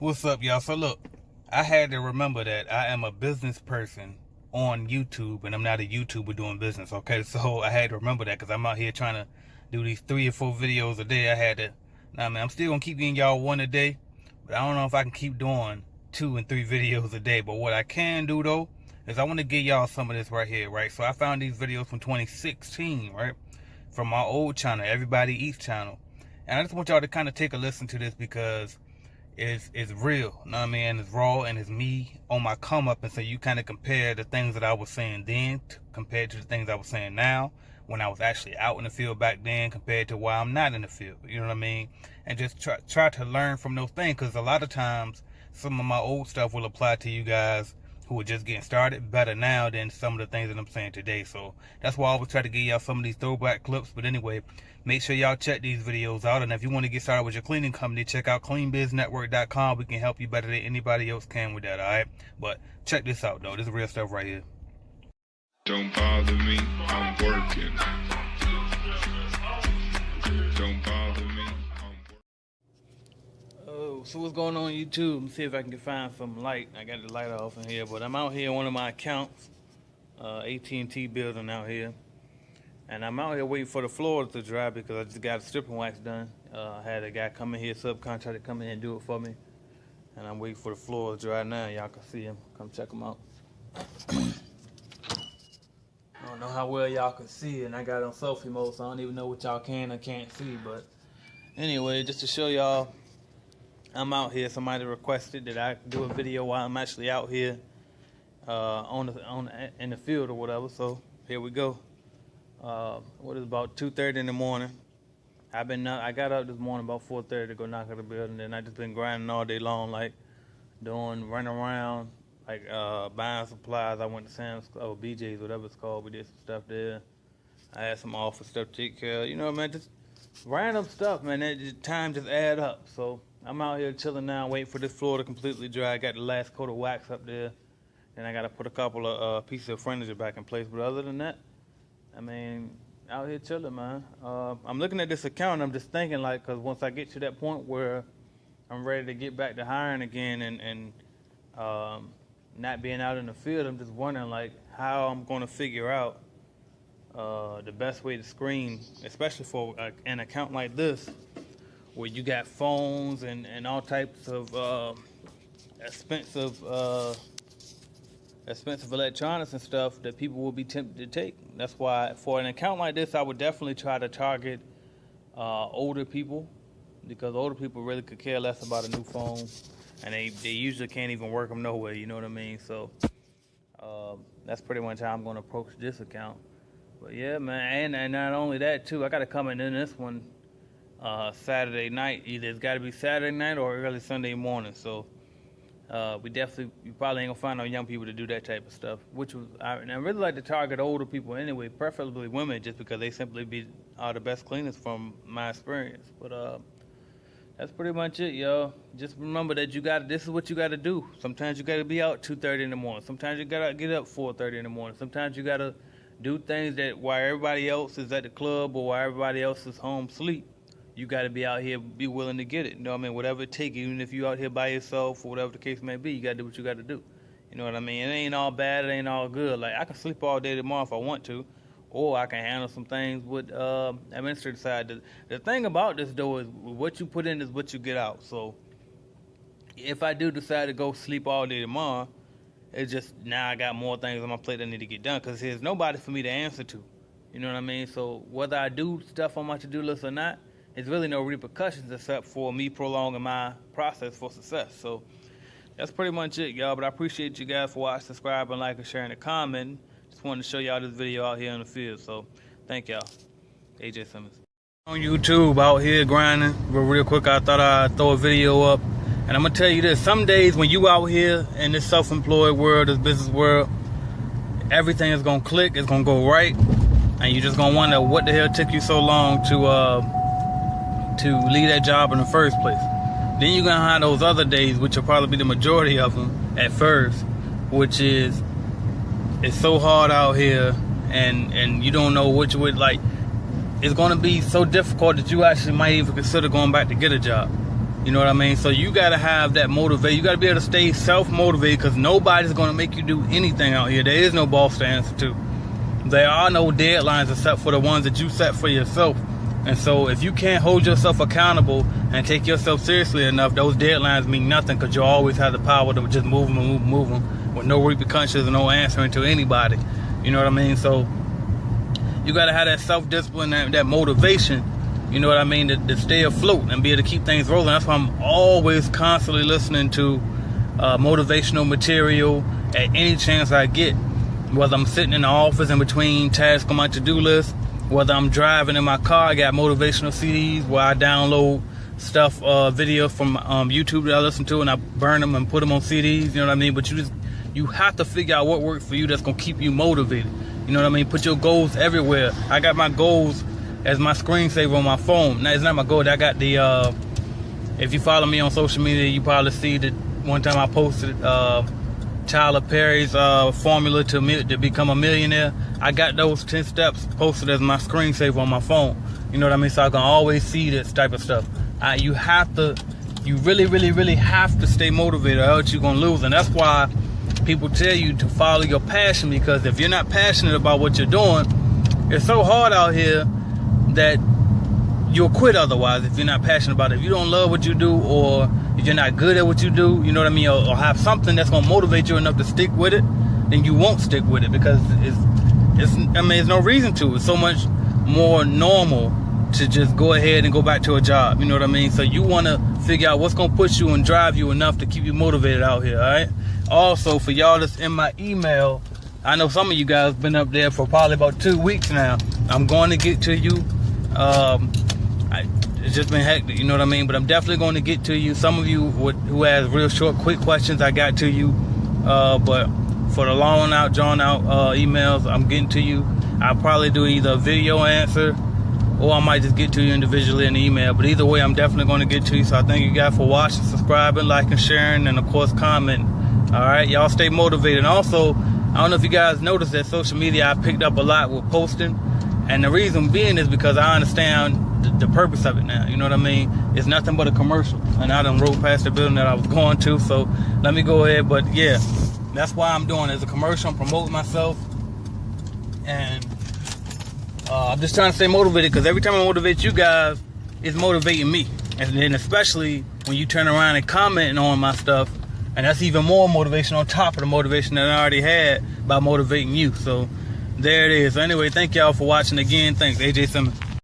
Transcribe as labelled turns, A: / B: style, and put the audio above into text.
A: What's up, y'all? So look, I had to remember that I am a business person on YouTube and I'm not a YouTuber doing business, okay? So I had to remember that because I'm out here trying to do these 3 or 4 videos a day. I had to, nah, man, I'm still gonna keep getting y'all one a day, but I don't know if I can keep doing 2 and 3 videos a day. But what I can do though, is I want to give y'all some of this right here, right? So I found these videos from 2016, right? From my old channel, Everybody Eats channel. And I just want y'all to kind of take a listen to this because it's real, you know what I mean? It's raw and it's me on my come up, and so you kind of compare the things that I was saying then compared to the things I was saying now when I was actually out in the field back then compared to why I'm not in the field, you know what I mean? And just try to learn from those things, because a lot of times some of my old stuff will apply to you guys who are just getting started better now than some of the things that I'm saying today. So that's why I always try to give y'all some of these throwback clips. But anyway, make sure y'all check these videos out. And if you want to get started with your cleaning company, check out cleanbiznetwork.com. We can help you better than anybody else can with that, all right? But check this out, though. This is real stuff right here.
B: Don't bother me, I'm working. Don't bother me, I'm working.
A: Oh, so what's going on YouTube? Let me see if I can find some light. I got the light off in here, but I'm out here in one of my accounts, At&T building out here. And I'm out here waiting for the floors to dry because I just got a stripping wax done. I had a guy come in here, subcontractor come in and do it for me. And I'm waiting for the floors to dry now. Y'all can see him. Come check them out. I don't know how well y'all can see, and I got it on selfie mode, so I don't even know what y'all can or can't see. But anyway, just to show y'all, I'm out here. Somebody requested that I do a video while I'm actually out here in the field or whatever. So here we go. What is about 2:30 in the morning? I got up this morning about 4:30 to go knock at the building, and I just been grinding all day long, like running around, like buying supplies. I went to Sam's or BJ's, whatever it's called. We did some stuff there. I had some office stuff to take care of. You know, man, just random stuff, man. Time just add up. So I'm out here chilling now, waiting for this floor to completely dry. I got the last coat of wax up there, and I got to put a couple of pieces of furniture back in place. But other than that, I mean, out here chilling, man. I'm looking at this account and I'm just thinking, like, because once I get to that point where I'm ready to get back to hiring again and not being out in the field, I'm just wondering, like, how I'm going to figure out the best way to screen, especially for an account like this, where you got phones and all types of expensive electronics and stuff that people will be tempted to take. That's why for an account like this, I would definitely try to target older people, because older people really could care less about a new phone, and they usually can't even work them nowhere, you know what I mean? So that's pretty much how I'm going to approach this account. But yeah, man, and not only that too, I got to come in this one Saturday night. Either it's got to be Saturday night or early Sunday morning. So you probably ain't gonna find no young people to do that type of stuff. And I really like to target older people anyway, preferably women, just because they simply are the best cleaners from my experience. But that's pretty much it, y'all. Just remember that this is what you gotta do. Sometimes you gotta be out 2:30 in the morning. Sometimes you gotta get up 4:30 in the morning. Sometimes you gotta do things that while everybody else is at the club or while everybody else is home sleep, you got to be out here, be willing to get it. You know what I mean? Whatever it takes, even if you out here by yourself or whatever the case may be, you got to do what you got to do. You know what I mean? It ain't all bad. It ain't all good. Like, I can sleep all day tomorrow if I want to, or I can handle some things with administrative side. The thing about this, though, is what you put in is what you get out. So if I do decide to go sleep all day tomorrow, it's just now I got more things on my plate that need to get done, because there's nobody for me to answer to. You know what I mean? So whether I do stuff on my to-do list or not, there's really no repercussions except for me prolonging my process for success. So that's pretty much it, y'all. But I appreciate you guys for watching, subscribing, liking, sharing, and commenting. Just wanted to show y'all this video out here in the field. So thank y'all. AJ Simmons. On YouTube, out here grinding. Real quick, I thought I'd throw a video up. And I'm going to tell you this. Some days when you out here in this self-employed world, this business world, everything is going to click. It's going to go right. And you're just going to wonder what the hell took you so long to leave that job in the first place. Then you're gonna have those other days, which will probably be the majority of them at first, which is it's so hard out here, and you don't know what you would like. It's gonna be so difficult that you actually might even consider going back to get a job. You know what I mean? So you got to have that motivation. You got to be able to stay self-motivated, because nobody's going to make you do anything out here. There is no boss to answer to. There are no deadlines except for the ones that you set for yourself. And so if you can't hold yourself accountable and take yourself seriously enough, those deadlines mean nothing, because you always have the power to just move them with no repercussions and no answering to anybody. You know what I mean? So you got to have that self-discipline, that motivation, you know what I mean, to stay afloat and be able to keep things rolling. That's why I'm always constantly listening to motivational material at any chance I get. Whether I'm sitting in the office in between tasks on my to-do list, whether I'm driving in my car, I got motivational CDs where I download stuff, videos from YouTube that I listen to, and I burn them and put them on CDs, you know what I mean? But you have to figure out what works for you that's going to keep you motivated. You know what I mean? Put your goals everywhere. I got my goals as my screensaver on my phone. Now, it's not my goal. I got the, if you follow me on social media, you probably see that one time I posted Tyler Perry's formula to become a millionaire. I got those 10 steps posted as my screensaver on my phone. You know what I mean? So I can always see this type of stuff. You really, really, really have to stay motivated, or else you're going to lose. And that's why people tell you to follow your passion, because if you're not passionate about what you're doing, it's so hard out here that you'll quit otherwise if you're not passionate about it. If you don't love what you do, or if you're not good at what you do, you know what I mean, or have something that's going to motivate you enough to stick with it, then you won't stick with it, because there's no reason to. It's so much more normal to just go ahead and go back to a job, you know what I mean? So you want to figure out what's going to push you and drive you enough to keep you motivated out here, all right? Also, for y'all that's in my email, I know some of you guys been up there for probably about 2 weeks now. I'm going to get to you. It's just been hectic, you know what I mean? But I'm definitely going to get to you. Some of you who has real short, quick questions, I got to you. But for the long out, drawn out emails, I'm getting to you. I'll probably do either a video answer, or I might just get to you individually in the email. But either way, I'm definitely going to get to you. So I thank you guys for watching, subscribing, liking, sharing, and of course commenting. All right, y'all stay motivated. And also, I don't know if you guys noticed that social media I picked up a lot with posting, and the reason being is because I understand the purpose of it now. You know what I mean? It's nothing but a commercial, and I done rode past the building that I was going to, so let me go ahead. But yeah, that's why I'm doing it. It's a commercial. I'm promoting myself, and I'm just trying to stay motivated, because every time I motivate you guys, it's motivating me. And then especially when you turn around and commenting on my stuff, and that's even more motivation on top of the motivation that I already had by motivating you. So there it is. So anyway, thank y'all for watching again. Thanks, AJ Simmons.